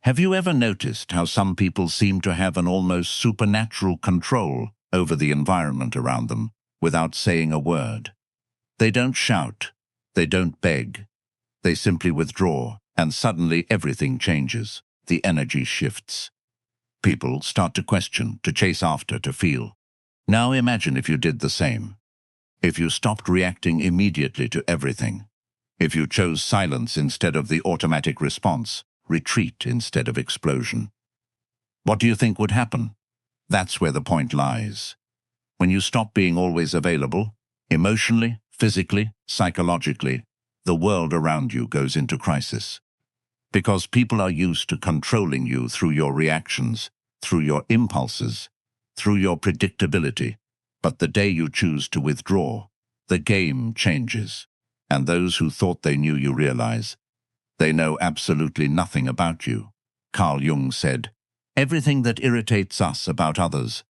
Have you ever noticed how some people seem to have an almost supernatural control over the environment around them without saying a word? They don't shout, they don't beg, they simply withdraw, and suddenly everything changes. The energy shifts. People start to question, to chase after, to feel. Now imagine if you did the same. If you stopped reacting immediately to everything. If you chose silence instead of the automatic response, retreat instead of explosion. What do you think would happen? That's where the point lies. When you stop being always available, emotionally, physically, psychologically, the world around you goes into crisis. Because people are used to controlling you through your reactions, through your impulses, through your predictability. But the day you choose to withdraw, the game changes. And those who thought they knew you realize they know absolutely nothing about you. Carl Jung said, "Everything that irritates us about others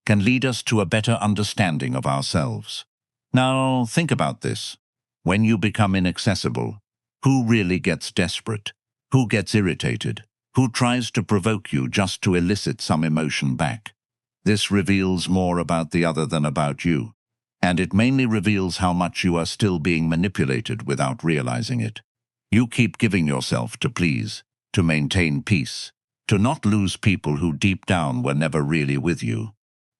can lead us to a better understanding of ourselves." Now, think about this. When you become inaccessible, who really gets desperate? Who gets irritated? Who tries to provoke you just to elicit some emotion back? This reveals more about the other than about you, and it mainly reveals how much you are still being manipulated without realizing it. You keep giving yourself to please, to maintain peace, to not lose people who deep down were never really with you.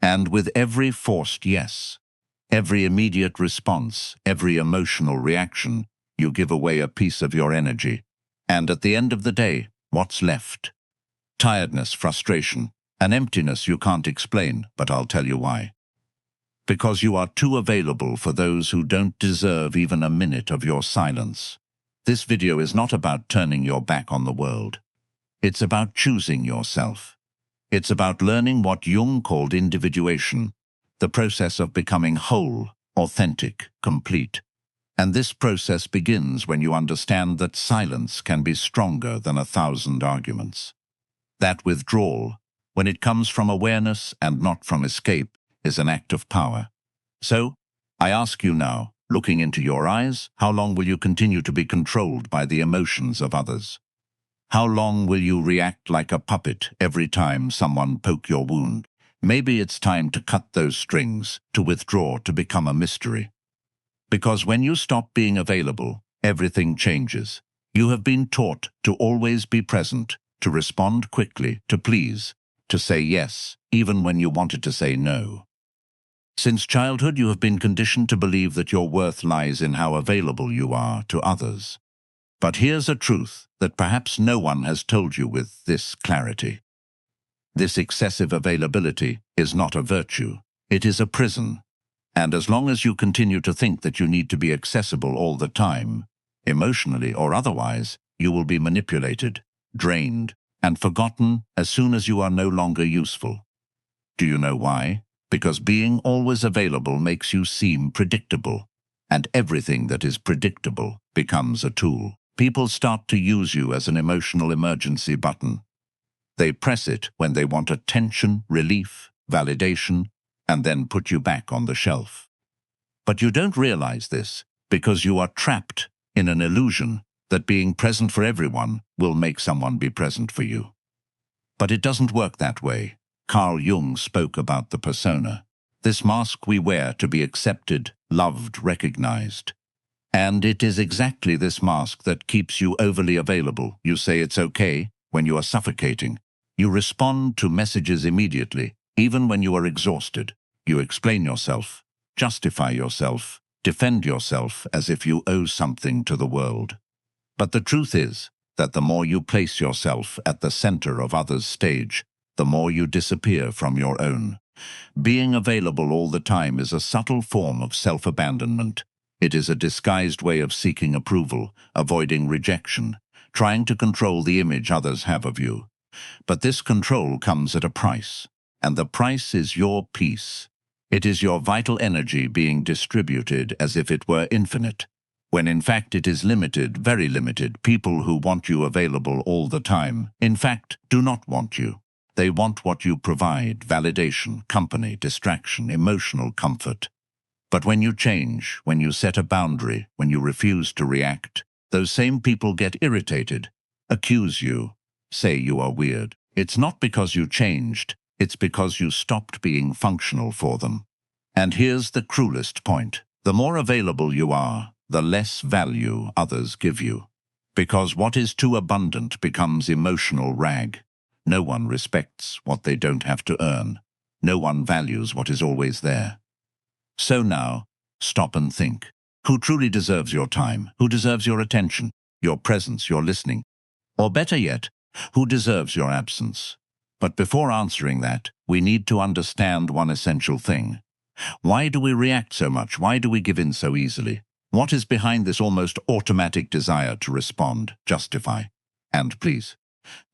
And with every forced yes, every immediate response, every emotional reaction, you give away a piece of your energy. And at the end of the day, what's left? Tiredness, frustration, an emptiness you can't explain, but I'll tell you why. Because you are too available for those who don't deserve even a minute of your silence. This video is not about turning your back on the world. It's about choosing yourself. It's about learning what Jung called individuation, the process of becoming whole, authentic, complete. And this process begins when you understand that silence can be stronger than 1,000 arguments. That withdrawal, when it comes from awareness and not from escape, is an act of power. So, I ask you now, looking into your eyes, how long will you continue to be controlled by the emotions of others? How long will you react like a puppet every time someone poke your wound? Maybe it's time to cut those strings, to withdraw, to become a mystery. Because when you stop being available, everything changes. You have been taught to always be present, to respond quickly, to please, to say yes, even when you wanted to say no. Since childhood, you have been conditioned to believe that your worth lies in how available you are to others. But here's a truth that perhaps no one has told you with this clarity. This excessive availability is not a virtue. It is a prison. And as long as you continue to think that you need to be accessible all the time, emotionally or otherwise, you will be manipulated, drained, and forgotten as soon as you are no longer useful. Do you know why? Because being always available makes you seem predictable, and everything that is predictable becomes a tool. People start to use you as an emotional emergency button. They press it when they want attention, relief, validation, and then put you back on the shelf. But you don't realize this because you are trapped in an illusion that being present for everyone will make someone be present for you. But it doesn't work that way. Carl Jung spoke about the persona, this mask we wear to be accepted, loved, recognized. And it is exactly this mask that keeps you overly available. You say it's okay when you are suffocating. You respond to messages immediately, even when you are exhausted. You explain yourself, justify yourself, defend yourself as if you owe something to the world. But the truth is that the more you place yourself at the center of others' stage, the more you disappear from your own. Being available all the time is a subtle form of self-abandonment. It is a disguised way of seeking approval, avoiding rejection, trying to control the image others have of you. But this control comes at a price, and the price is your peace. It is your vital energy being distributed as if it were infinite, when in fact it is limited, very limited. People who want you available all the time, in fact, do not want you. They want what you provide: validation, company, distraction, emotional comfort. But when you change, when you set a boundary, when you refuse to react, those same people get irritated, accuse you, say you are weird. It's not because you changed, it's because you stopped being functional for them. And here's the cruelest point. The more available you are, the less value others give you. Because what is too abundant becomes emotional rag. No one respects what they don't have to earn. No one values what is always there. So now, stop and think. Who truly deserves your time? Who deserves your attention, your presence, your listening? Or better yet, who deserves your absence? But before answering that, we need to understand one essential thing. Why do we react so much? Why do we give in so easily? What is behind this almost automatic desire to respond, justify, and please?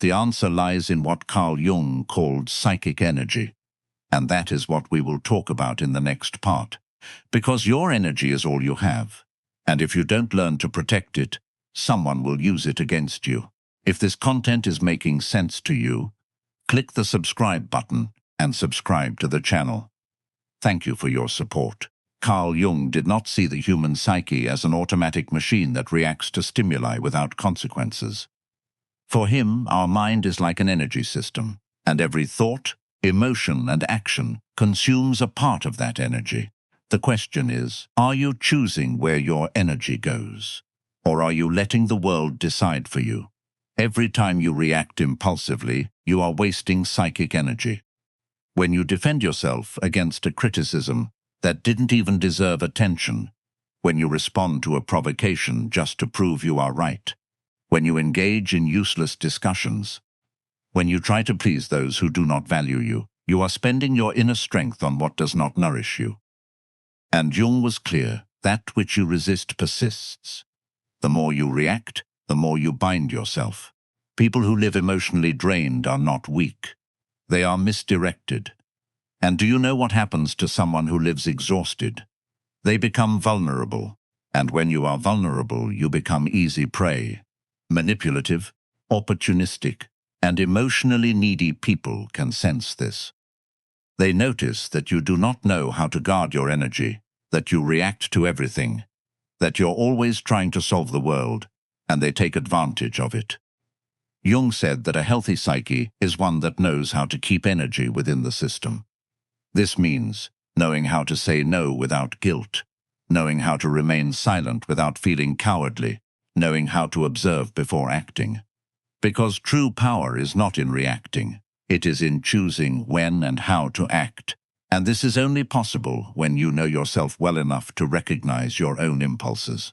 The answer lies in what Jung called psychic energy. And that is what we will talk about in the next part. Because your energy is all you have. And if you don't learn to protect it, someone will use it against you. If this content is making sense to you, click the subscribe button and subscribe to the channel. Thank you for your support. Jung did not see the human psyche as an automatic machine that reacts to stimuli without consequences. For him, our mind is like an energy system, and every thought, emotion, and action consumes a part of that energy. The question is, are you choosing where your energy goes? Or are you letting the world decide for you? Every time you react impulsively, you are wasting psychic energy. When you defend yourself against a criticism that didn't even deserve attention, when you respond to a provocation just to prove you are right, when you engage in useless discussions, when you try to please those who do not value you, you are spending your inner strength on what does not nourish you. And Jung was clear, that which you resist persists. The more you react, the more you bind yourself. People who live emotionally drained are not weak. They are misdirected. And do you know what happens to someone who lives exhausted? They become vulnerable. And when you are vulnerable, you become easy prey. Manipulative, opportunistic, and emotionally needy people can sense this. They notice that you do not know how to guard your energy, that you react to everything, that you're always trying to solve the world, and they take advantage of it. Jung said that a healthy psyche is one that knows how to keep energy within the system. This means knowing how to say no without guilt, knowing how to remain silent without feeling cowardly, knowing how to observe before acting. Because true power is not in reacting, it is in choosing when and how to act. And this is only possible when you know yourself well enough to recognize your own impulses.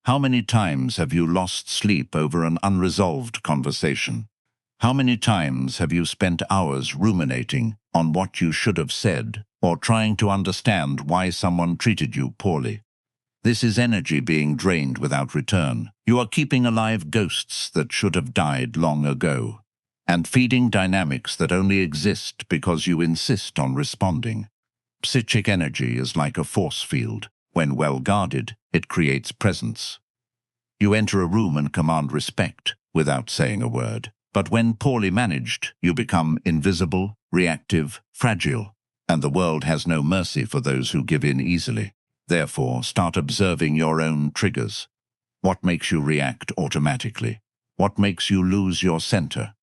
How many times have you lost sleep over an unresolved conversation? How many times have you spent hours ruminating on what you should have said or trying to understand why someone treated you poorly? This is energy being drained without return. You are keeping alive ghosts that should have died long ago, and feeding dynamics that only exist because you insist on responding. Psychic energy is like a force field. When well guarded, it creates presence. You enter a room and command respect without saying a word. But when poorly managed, you become invisible, reactive, fragile, and the world has no mercy for those who give in easily. Therefore, start observing your own triggers. What makes you react automatically? What makes you lose your center?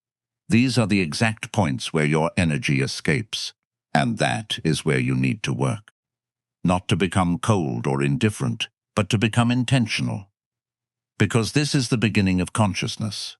These are the exact points where your energy escapes, and that is where you need to work. Not to become cold or indifferent, but to become intentional. Because this is the beginning of consciousness.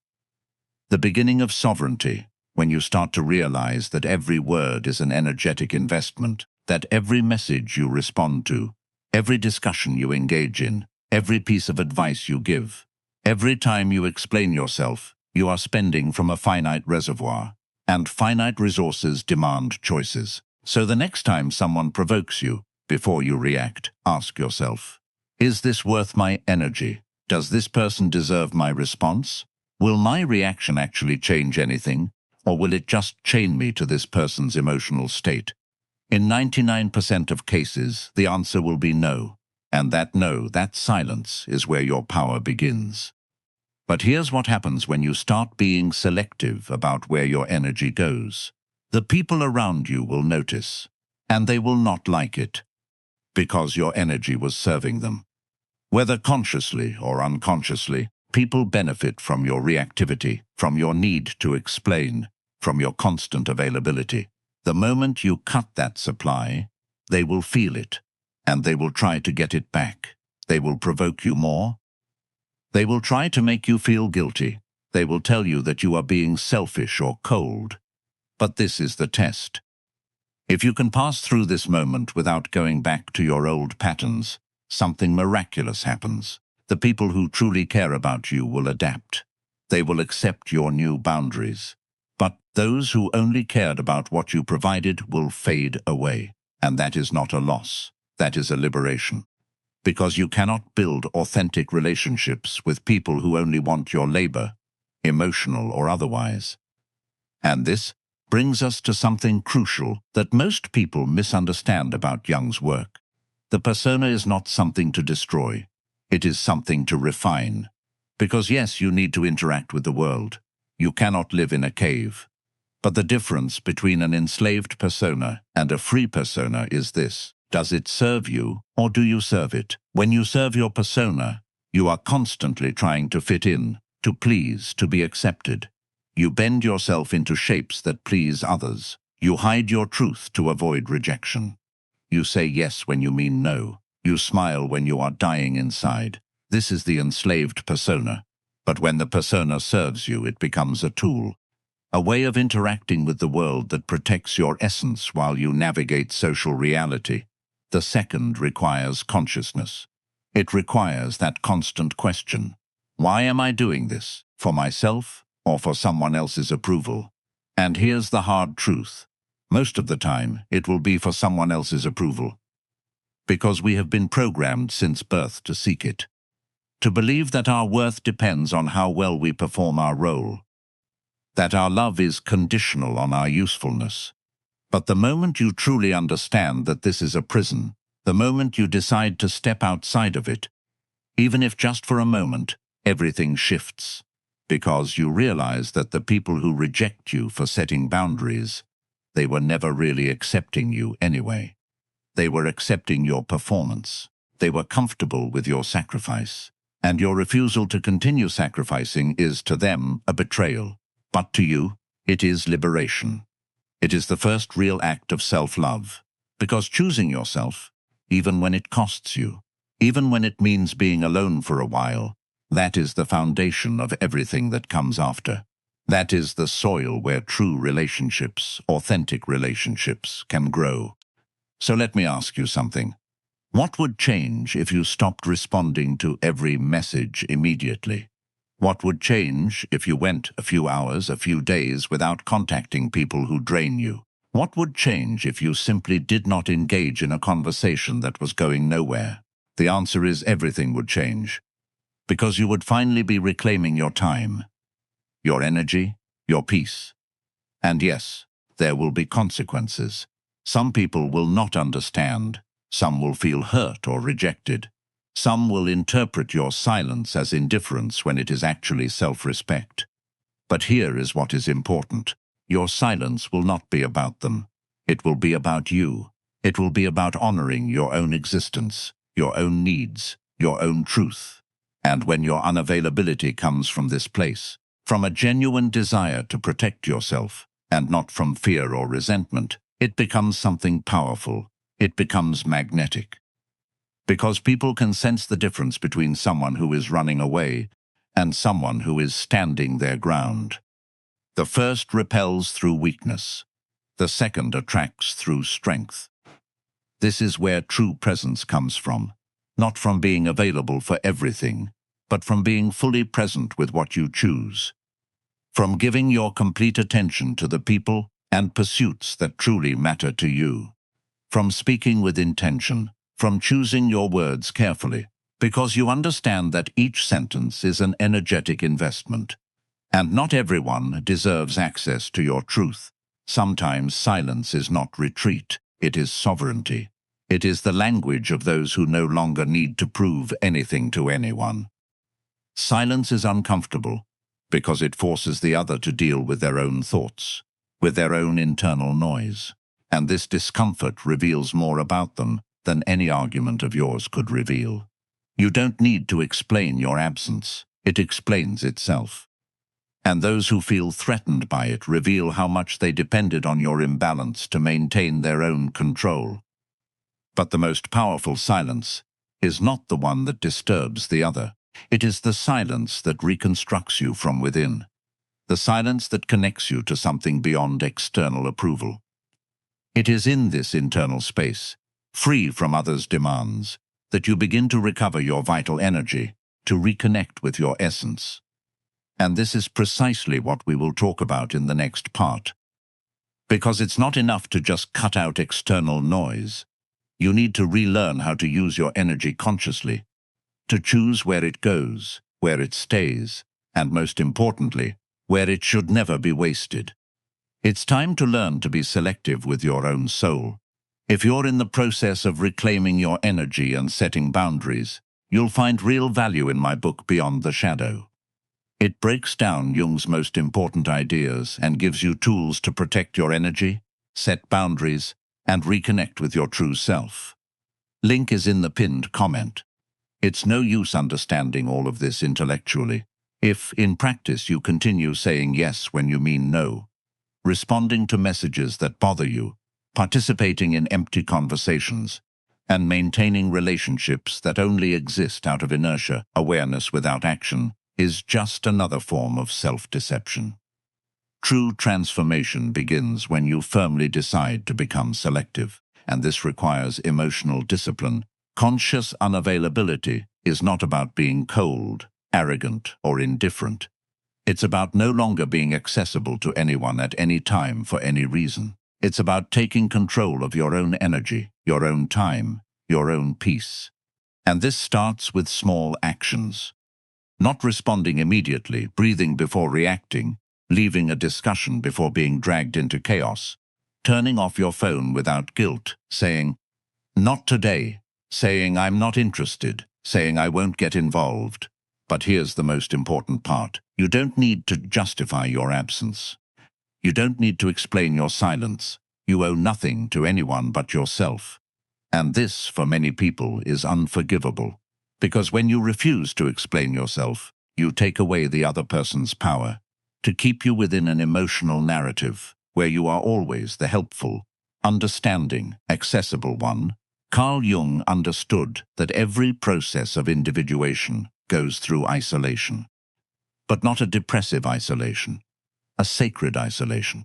The beginning of sovereignty, when you start to realize that every word is an energetic investment, that every message you respond to, every discussion you engage in, every piece of advice you give, every time you explain yourself, you are spending from a finite reservoir, and finite resources demand choices. So the next time someone provokes you, before you react, ask yourself, is this worth my energy? Does this person deserve my response? Will my reaction actually change anything, or will it just chain me to this person's emotional state? In 99% of cases, the answer will be no. And that no, that silence, is where your power begins. But here's what happens when you start being selective about where your energy goes. The people around you will notice, and they will not like it, because your energy was serving them. Whether consciously or unconsciously, People benefit from your reactivity, from your need to explain, from your constant availability. The moment you cut that supply, they will feel it, and they will try to get it back. They will provoke you more. They will try to make you feel guilty. They will tell you that you are being selfish or cold. But this is the test. If you can pass through this moment without going back to your old patterns, something miraculous happens. The people who truly care about you will adapt. They will accept your new boundaries. But those who only cared about what you provided will fade away. And that is not a loss. That is a liberation. Because you cannot build authentic relationships with people who only want your labor, emotional or otherwise. And this brings us to something crucial that most people misunderstand about Jung's work. The persona is not something to destroy. It is something to refine. Because yes, you need to interact with the world. You cannot live in a cave. But the difference between an enslaved persona and a free persona is this. Does it serve you, or do you serve it? When you serve your persona, you are constantly trying to fit in, to please, to be accepted. You bend yourself into shapes that please others. You hide your truth to avoid rejection. You say yes when you mean no. You smile when you are dying inside. This is the enslaved persona. But when the persona serves you, it becomes a tool. A way of interacting with the world that protects your essence while you navigate social reality. The second requires consciousness. It requires that constant question. Why am I doing this? For myself or for someone else's approval? And here's the hard truth. Most of the time, it will be for someone else's approval. Because we have been programmed since birth to seek it. To believe that our worth depends on how well we perform our role. That our love is conditional on our usefulness. But the moment you truly understand that this is a prison, the moment you decide to step outside of it, even if just for a moment, everything shifts. Because you realize that the people who reject you for setting boundaries, they were never really accepting you anyway. They were accepting your performance. They were comfortable with your sacrifice. And your refusal to continue sacrificing is to them a betrayal. But to you, it is liberation. It is the first real act of self-love, because choosing yourself, even when it costs you, even when it means being alone for a while, that is the foundation of everything that comes after. That is the soil where true relationships, authentic relationships, can grow. So let me ask you something. What would change if you stopped responding to every message immediately? What would change if you went a few hours, a few days without contacting people who drain you? What would change if you simply did not engage in a conversation that was going nowhere? The answer is everything would change. Because you would finally be reclaiming your time, your energy, your peace. And yes, there will be consequences. Some people will not understand. Some will feel hurt or rejected. Some will interpret your silence as indifference when it is actually self-respect. But here is what is important. Your silence will not be about them. It will be about you. It will be about honoring your own existence, your own needs, your own truth. And when your unavailability comes from this place, from a genuine desire to protect yourself, and not from fear or resentment, it becomes something powerful. It becomes magnetic. Because people can sense the difference between someone who is running away and someone who is standing their ground. The first repels through weakness. The second attracts through strength. This is where true presence comes from, not from being available for everything, but from being fully present with what you choose. From giving your complete attention to the people and pursuits that truly matter to you. From speaking with intention. From choosing your words carefully, because you understand that each sentence is an energetic investment. And not everyone deserves access to your truth. Sometimes silence is not retreat, it is sovereignty. It is the language of those who no longer need to prove anything to anyone. Silence is uncomfortable, because it forces the other to deal with their own thoughts, with their own internal noise. And this discomfort reveals more about them than any argument of yours could reveal. You don't need to explain your absence. It explains itself. And those who feel threatened by it reveal how much they depended on your imbalance to maintain their own control. But the most powerful silence is not the one that disturbs the other. It is the silence that reconstructs you from within. The silence that connects you to something beyond external approval. It is in this internal space, free from others' demands, that you begin to recover your vital energy, to reconnect with your essence. And this is precisely what we will talk about in the next part. Because it's not enough to just cut out external noise. You need to relearn how to use your energy consciously, to choose where it goes, where it stays, and most importantly, where it should never be wasted. It's time to learn to be selective with your own soul. If you're in the process of reclaiming your energy and setting boundaries, you'll find real value in my book Beyond the Shadow. It breaks down Jung's most important ideas and gives you tools to protect your energy, set boundaries, and reconnect with your true self. Link is in the pinned comment. It's no use understanding all of this intellectually if, in practice, you continue saying yes when you mean no, responding to messages that bother you, participating in empty conversations, and maintaining relationships that only exist out of inertia. Awareness without action is just another form of self-deception. True transformation begins when you firmly decide to become selective, and this requires emotional discipline. Conscious unavailability is not about being cold, arrogant, or indifferent. It's about no longer being accessible to anyone at any time for any reason. It's about taking control of your own energy, your own time, your own peace. And this starts with small actions. Not responding immediately, breathing before reacting, leaving a discussion before being dragged into chaos, turning off your phone without guilt, saying, "Not today," saying, "I'm not interested," saying, "I won't get involved." But here's the most important part. You don't need to justify your absence. You don't need to explain your silence. You owe nothing to anyone but yourself. And this, for many people, is unforgivable. Because when you refuse to explain yourself, you take away the other person's power to keep you within an emotional narrative where you are always the helpful, understanding, accessible one. Carl Jung understood that every process of individuation goes through isolation, but not a depressive isolation, a sacred isolation,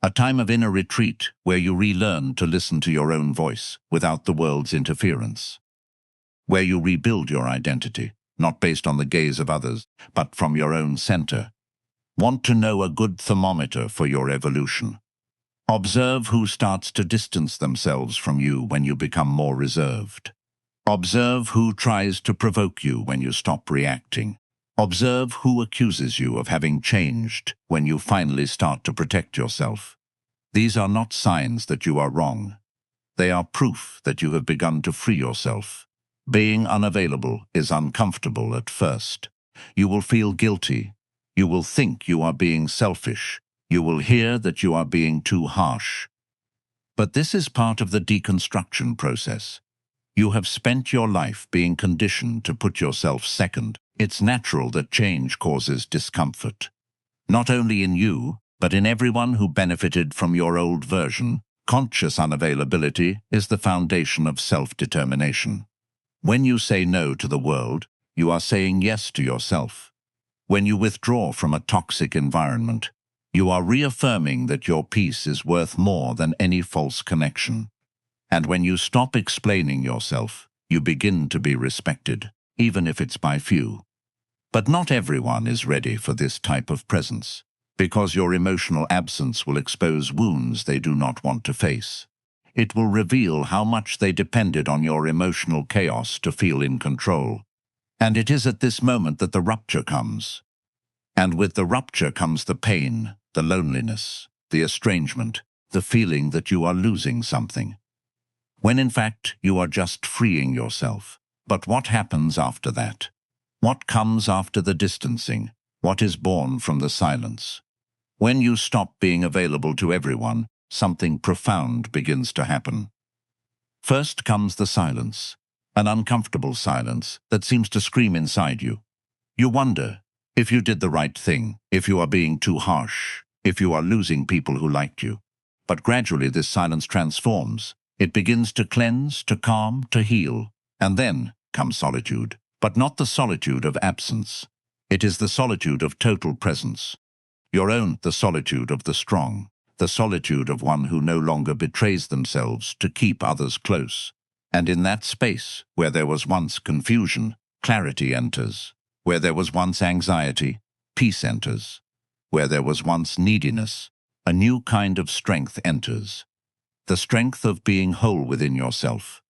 a time of inner retreat where you relearn to listen to your own voice without the world's interference, where you rebuild your identity, not based on the gaze of others, but from your own center. Want to know a good thermometer for your evolution? Observe who starts to distance themselves from you when you become more reserved. Observe who tries to provoke you when you stop reacting. Observe who accuses you of having changed when you finally start to protect yourself. These are not signs that you are wrong. They are proof that you have begun to free yourself. Being unavailable is uncomfortable at first. You will feel guilty. You will think you are being selfish. You will hear that you are being too harsh. But this is part of the deconstruction process. You have spent your life being conditioned to put yourself second. It's natural that change causes discomfort. Not only in you, but in everyone who benefited from your old version. Conscious unavailability is the foundation of self-determination. When you say no to the world, you are saying yes to yourself. When you withdraw from a toxic environment, you are reaffirming that your peace is worth more than any false connection. And when you stop explaining yourself, you begin to be respected, even if it's by few. But not everyone is ready for this type of presence, because your emotional absence will expose wounds they do not want to face. It will reveal how much they depended on your emotional chaos to feel in control. And it is at this moment that the rupture comes. And with the rupture comes the pain, the loneliness, the estrangement, the feeling that you are losing something. When in fact you are just freeing yourself. But what happens after that? What comes after the distancing? What is born from the silence? When you stop being available to everyone, something profound begins to happen. First comes the silence, an uncomfortable silence that seems to scream inside you. You wonder if you did the right thing, if you are being too harsh, if you are losing people who liked you. But gradually this silence transforms. It begins to cleanse, to calm, to heal. And then comes solitude. But not the solitude of absence. It is the solitude of total presence. The solitude of the strong. The solitude of one who no longer betrays themselves to keep others close. And in that space, where there was once confusion, clarity enters. Where there was once anxiety, peace enters. Where there was once neediness, a new kind of strength enters. The strength of being whole within yourself.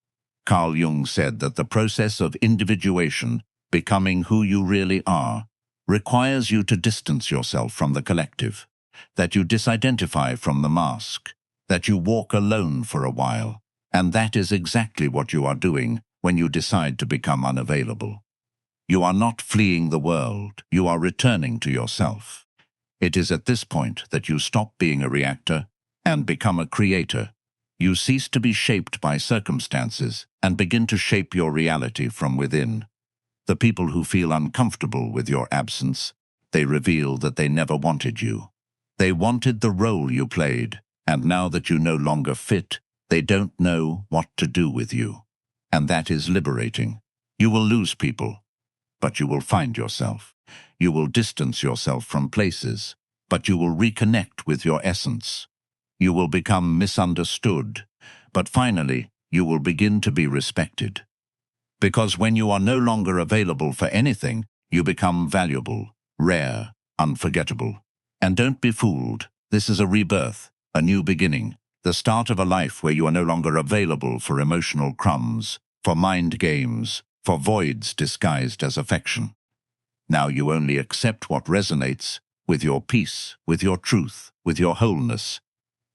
Carl Jung said that the process of individuation, becoming who you really are, requires you to distance yourself from the collective, that you disidentify from the mask, that you walk alone for a while. And that is exactly what you are doing when you decide to become unavailable. You are not fleeing the world, you are returning to yourself. It is at this point that you stop being a reactor and become a creator. You cease to be shaped by circumstances and begin to shape your reality from within. The people who feel uncomfortable with your absence, they reveal that they never wanted you. They wanted the role you played, and now that you no longer fit, they don't know what to do with you. And that is liberating. You will lose people, but you will find yourself. You will distance yourself from places, but you will reconnect with your essence. You will become misunderstood, but finally, you will begin to be respected. Because when you are no longer available for anything, you become valuable, rare, unforgettable. And don't be fooled. This is a rebirth, a new beginning, the start of a life where you are no longer available for emotional crumbs, for mind games, for voids disguised as affection. Now you only accept what resonates with your peace, with your truth, with your wholeness.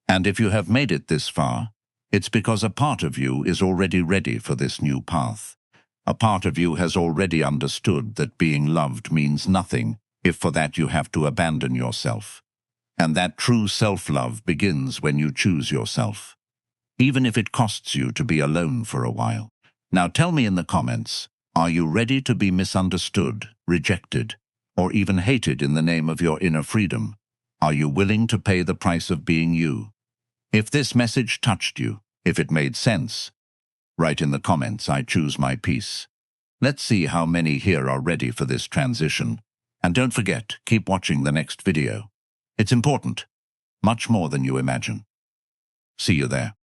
And if you have made it this far, it's because a part of you is already ready for this new path. A part of you has already understood that being loved means nothing if for that you have to abandon yourself. And that true self-love begins when you choose yourself, even if it costs you to be alone for a while. Now tell me in the comments, are you ready to be misunderstood, rejected, or even hated in the name of your inner freedom? Are you willing to pay the price of being you? If this message touched you, if it made sense, write in the comments, I choose my peace. Let's see how many here are ready for this transition. And don't forget, keep watching the next video. It's important, much more than you imagine. See you there.